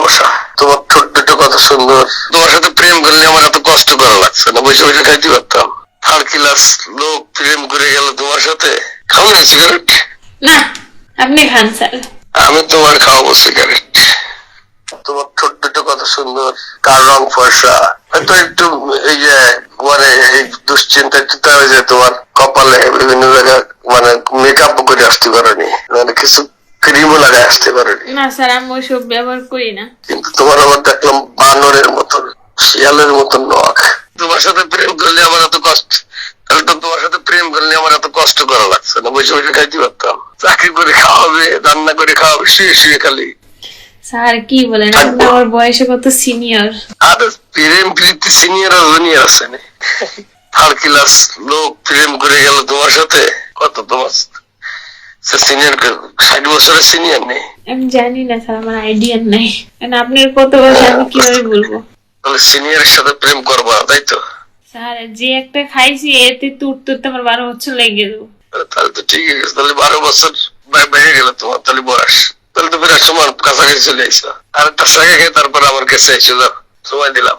ভালোবাসা। তোমার ছোট্ট কত সুন্দর। তোমার সাথে প্রেম করলে আমার এত কষ্ট করা লাগছে না, বসে বসে খাইতে পারতাম। থার্ড ক্লাস লোক প্রেম করে গেল তোমার সাথে। খাও না সিগারেট? না, আপনি খান স্যার। আমি তোমার খাওয়াবো সিগারেট। তোমার ছোট্ট কত সুন্দর, কার রং ফর্সা, হয়তো একটু এই যে মানে এই দুশ্চিন্তা হয়ে যায় তোমার কপালে বিভিন্ন জায়গায়, মানে মেকআপ করে আসতে পারোনি, মানে কিছু ক্রিমও লাগায় আসতে পারোনি। না স্যার, আমি ওইসব ব্যবহার করি না। কিন্তু তোমার আবার দেখলাম বানরের মতন, শিয়ালের মতন নখ। তোমার সাথে প্রেম করলে আমার এত কষ্ট, তাহলে তো তোমার সাথে প্রেম করলে আমার এত কষ্ট করা লাগছে না, বসে বসে খাইতে পারতাম। চাকরি করে খাওয়াবে, রান্না করে খাওয়াবে, শুয়ে শুয়ে খালি। স্যার কি বলেন, আপনি আমার বয়সে কত সিনিয়র। আরে প্রেম প্রীতি সিনিয়র আর জুনিয়র আছে না। থার্ড ক্লাস লোক প্রেম করে গেল তোমার সাথে, কত তোমার সিনিয়র, 60 বছরের সিনিয়র নেই। আমি জানি না স্যার, আমার আইডিয়া নাই, কারণ আপনার কত বয়স আমি কিভাবে বলবো। তাহলে সিনিয়রের সাথে প্রেম করবা, তাই তো? স্যার যে একটা খাইছি এতে তুরতে আমার 12 বছর লেগে যাবো। তাহলে তো ঠিক আছে, তাহলে 12 বছর বেড়ে গেল তোমার, তাহলে বয়স, তাহলে তো বিরাট সময় কাছাকাছি চলে আইসো। আর একটা সাইকে খেয়ে তারপর আমার কাছে এসে যাও, সময় দিলাম।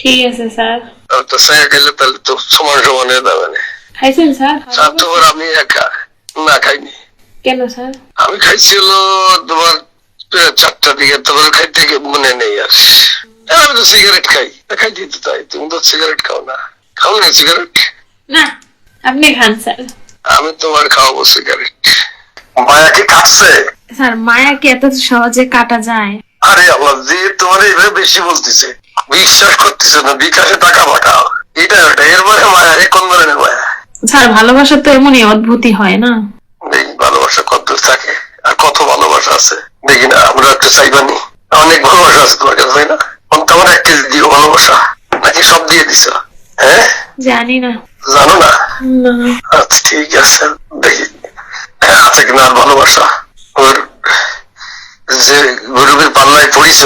ঠিক আছে স্যার। তাহলে তো সাইকে খেলে তাহলে তো সমান সমান হয়ে যাবে না। খাইছেন স্যার? স্যার তোমার আমি একা না খাইনি। কেন স্যার? আমি খাইছি হলো তোমার 4টার দিকে, তোমার খাইতে মনে নেই আর। আমি তো সিগারেট খাই, খাইতে তো তাই, তুমি তো সিগারেট খাও না। খাও না সিগারেট? না, আপনি খান স্যার। আমি তোমার খাওয়াবো সিগারেট। মায়া কি কাটছে? স্যার মায়াকে এত সহজে কাটা যায়? আরে আল্লাহ, যে তোমার এইভাবে বেশি বলতেছে, বিশ্বাস করতেছে না, বিকাশে টাকা পাঠাও, এটা ওটা, এরপরে মায়া, কোন ধরনের মায়া? স্যার ভালোবাসা তো এমনই অদ্ভুতই হয় না? এই ভালোবাসা কত থাকে, আর কত ভালোবাসা আছে দেখি না, আমরা একটু চাইবানি। অনেক ভালোবাসা আছে তোমার কাছে, তাই না? তোমার 1 কেজি দিও ভালোবাসা, নাকি সব দিয়ে দিছ? হ্যাঁ, জানি না। জানো না? না। আচ্ছা ঠিক আছে, দেখি আছে কিনা আর ভালোবাসা। ওর যে গরিবের পাল্লায় পড়িস,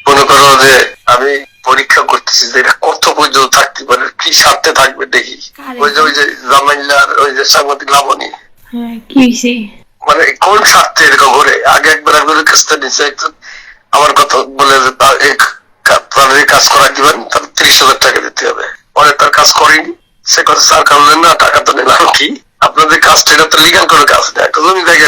মনে করো যে আমি পরীক্ষা করতেছি যে এটা কত পর্যন্ত থাকতে পারে, কি স্বার্থে থাকবে দেখি। ওই যে জামাইলার ওই যে সাংবাদিক লাবণী, হ্যাঁ, কি হয়েছে? মানে কোন স্বার্থে এরকম করে আগে একবার একজনের কাছ থেকে নিচে একজন আমার কথা বলে যে তার কাজ করা দিবেন, তার 30,000 টাকা দিতে হবে। পরে তার কাজ করেনি, সে কথা স্যার করলেন না, টাকা তো নিলাম কি, আপনাদের কাজটা এটা তো লিগাল করে কাজ না, একটা জমি জায়গা